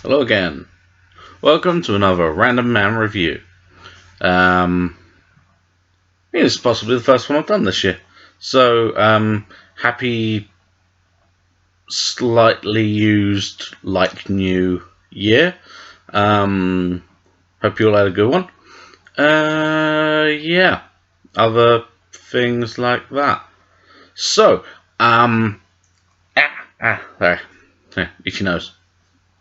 Hello again. Welcome to another Random Man review. Um, it's possibly the first one I've done this year. So, happy, slightly used, like new year. Um, Hope you all had a good one. Yeah. Other things like that. So, there. Yeah, itchy nose.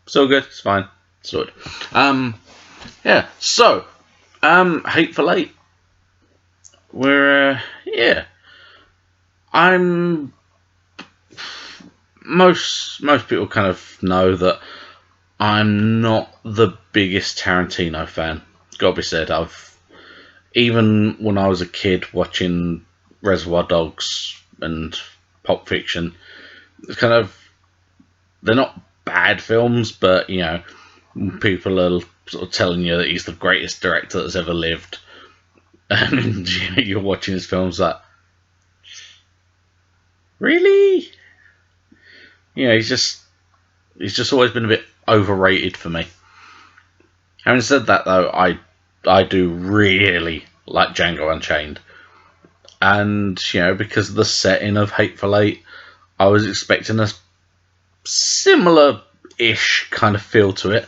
So good. It's fine. Sorted. Yeah. So, Hateful Eight. Yeah, I'm most people kind of know that I'm not the biggest Tarantino fan. Gotta be said, I've even when I was a kid watching Reservoir Dogs and Pulp Fiction, it's kind of they're not bad films, but people are sort of telling you that he's the greatest director that's ever lived, and you're watching his films like, really? He's just always been a bit overrated for me. Having said that, though, I do really like Django Unchained, and because of the setting of Hateful Eight, I was expecting a similar-ish kind of feel to it.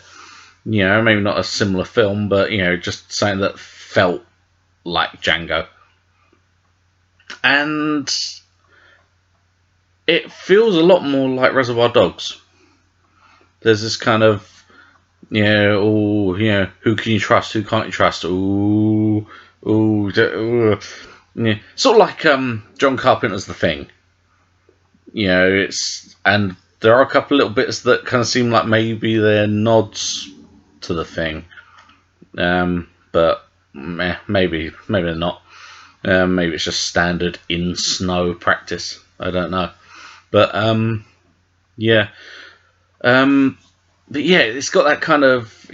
Maybe not a similar film, but just something that felt like Django, and it feels a lot more like Reservoir Dogs. There's this kind of who can you trust? Who can't you trust? Yeah. Sort of like John Carpenter's The Thing. It's and there are a couple of little bits that kind of seem like maybe they're nods to The Thing, but maybe they're not. Maybe it's just standard in snow practice. I don't know, but yeah, um, but yeah, it's got that kind of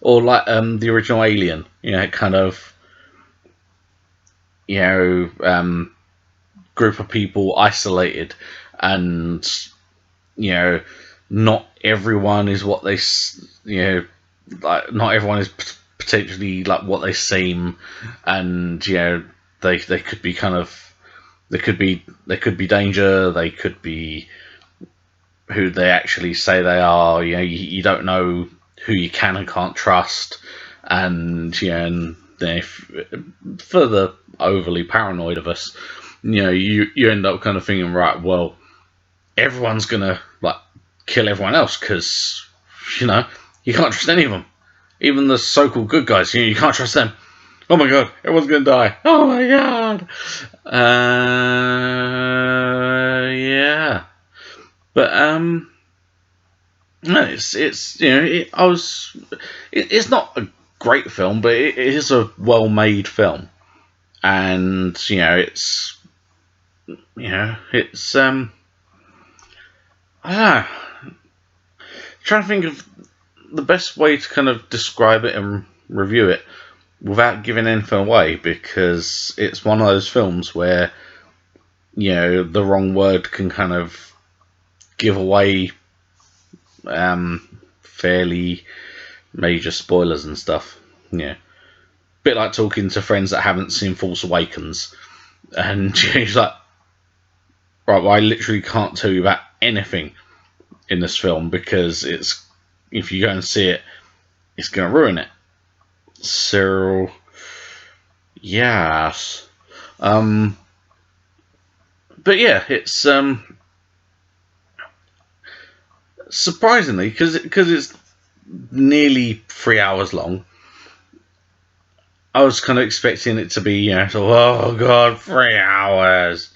or like the original Alien, kind of you know um, group of people isolated, and you know not everyone is what they like not everyone is potentially like what they seem, and they could be kind of they could be danger, they could be who they actually say they are. You don't know who you can and can't trust, and and then for the overly paranoid of us, you end up kind of thinking, right, well, everyone's gonna like kill everyone else because you know you can't trust any of them, even the so-called good guys. You can't trust them. Oh my god, everyone's gonna die. Oh my god. Yeah, but no, it's it's not a great film, but it is a well-made film, and it's I don't know. Trying to think of the best way to kind of describe it and review it without giving anything away, because it's one of those films where the wrong word can kind of give away fairly major spoilers and stuff. Yeah, bit like talking to friends that haven't seen Force Awakens, and he's like, right, well, I literally can't tell you about anything in this film because it's if you go and see it, it's going to ruin it. So, yes, um, but yeah, it's surprisingly because it's nearly 3 hours long. I was kind of expecting it to be, oh god, 3 hours,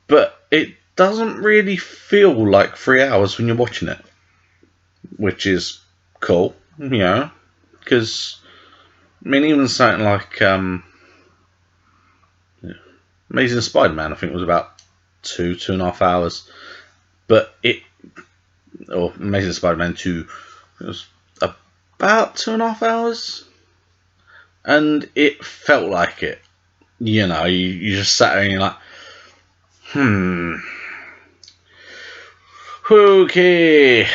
but it doesn't really feel like 3 hours when you're watching it, which is cool, because I mean, even something like Amazing Spider-Man, I think was about 2.5 hours, but or Amazing Spider-Man 2, it was about 2.5 hours, and it felt like it. You just sat there and you're like, hmm, okay.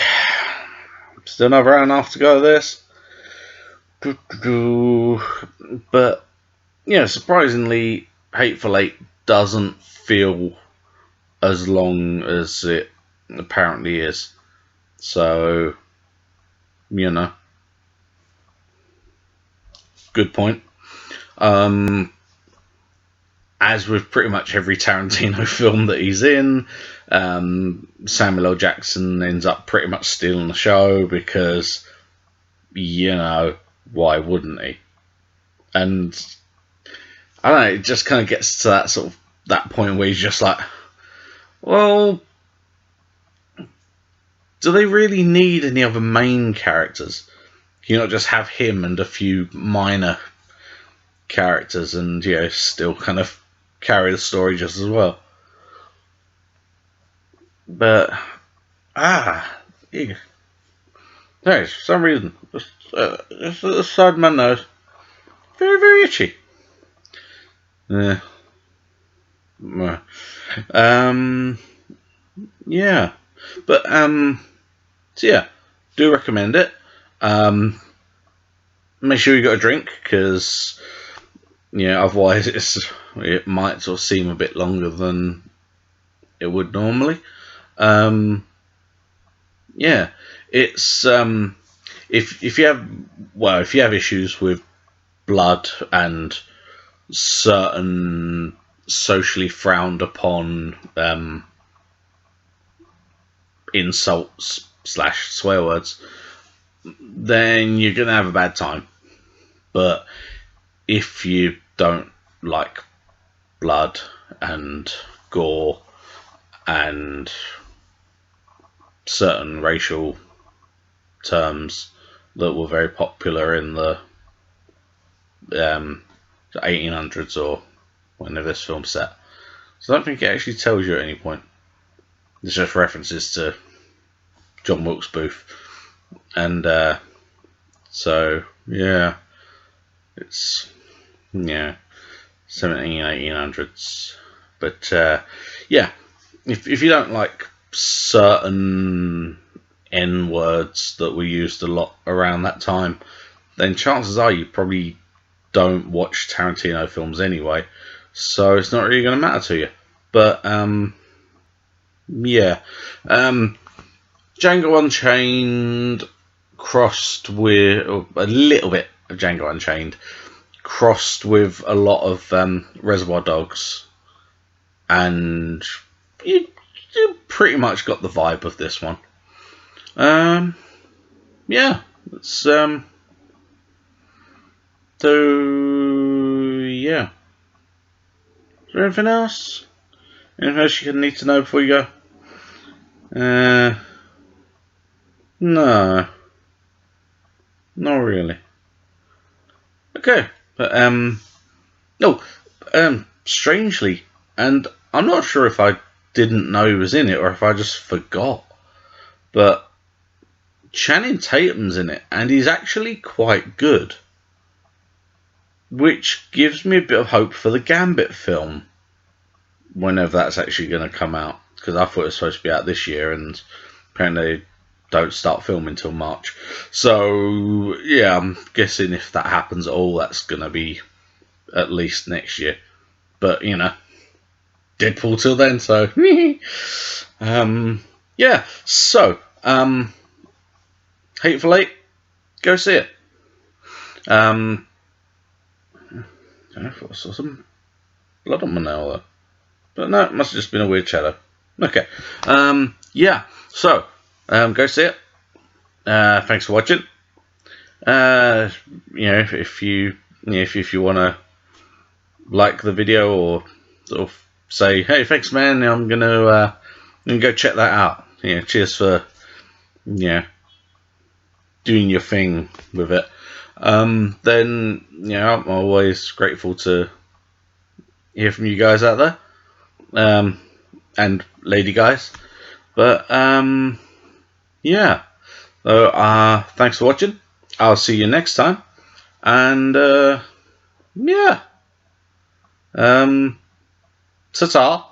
Still another hour and a half to go of this. But yeah, surprisingly, Hateful Eight doesn't feel as long as it apparently is. So, you know, good point. As with pretty much every Tarantino film that he's in, Samuel L. Jackson ends up pretty much stealing the show because, you know, why wouldn't he? And I don't know, it just kind of gets to that sort of that point where he's just like, well, do they really need any other main characters? Can you not just have him and a few minor characters and, you know, still kind of carry the story just as well? But no, for some reason, just the side of my nose, very, very itchy. Yeah. Yeah. But so yeah, do recommend it. Make sure you got a drink, because otherwise it might sort of seem a bit longer than it would normally. Yeah, it's if you have issues with blood and certain socially frowned upon insults / swear words, then you're gonna have a bad time. But if you don't like blood and gore and certain racial terms that were very popular in the 1800s or whenever this film's set, so I don't think it actually tells you at any point. It's just references to John Wilkes Booth, and so yeah, it's 1800s. But yeah, if you don't like certain N words that were used a lot around that time, then chances are you probably don't watch Tarantino films anyway, so it's not really going to matter to you. But yeah, Django Unchained crossed with a little bit of Django Unchained crossed with a lot of Reservoir Dogs, and you pretty much got the vibe of this one. Yeah, it's so yeah. Is there anything else? Anything else you need to know before you go? No, not really. Okay, but strangely, and I'm not sure if I didn't know he was in it or if I just forgot, but Channing Tatum's in it, and he's actually quite good, which gives me a bit of hope for the Gambit film, whenever that's actually going to come out, because I thought it was supposed to be out this year, and apparently they don't start filming till March. So yeah, I'm guessing if that happens at all, that's going to be at least next year. But Deadpool till then, so yeah. So Hateful Eight, go see it. I don't know if I saw some blood on my nail though, but no, it must have just been a weird shadow. Okay, yeah. So go see it. Thanks for watching. If you want to like the video or sort of say, hey, thanks, man, I'm gonna go check that out. Cheers for doing your thing with it. Then I'm always grateful to hear from you guys out there, and lady guys. But yeah. So thanks for watching. I'll see you next time, and yeah. Ta-ta.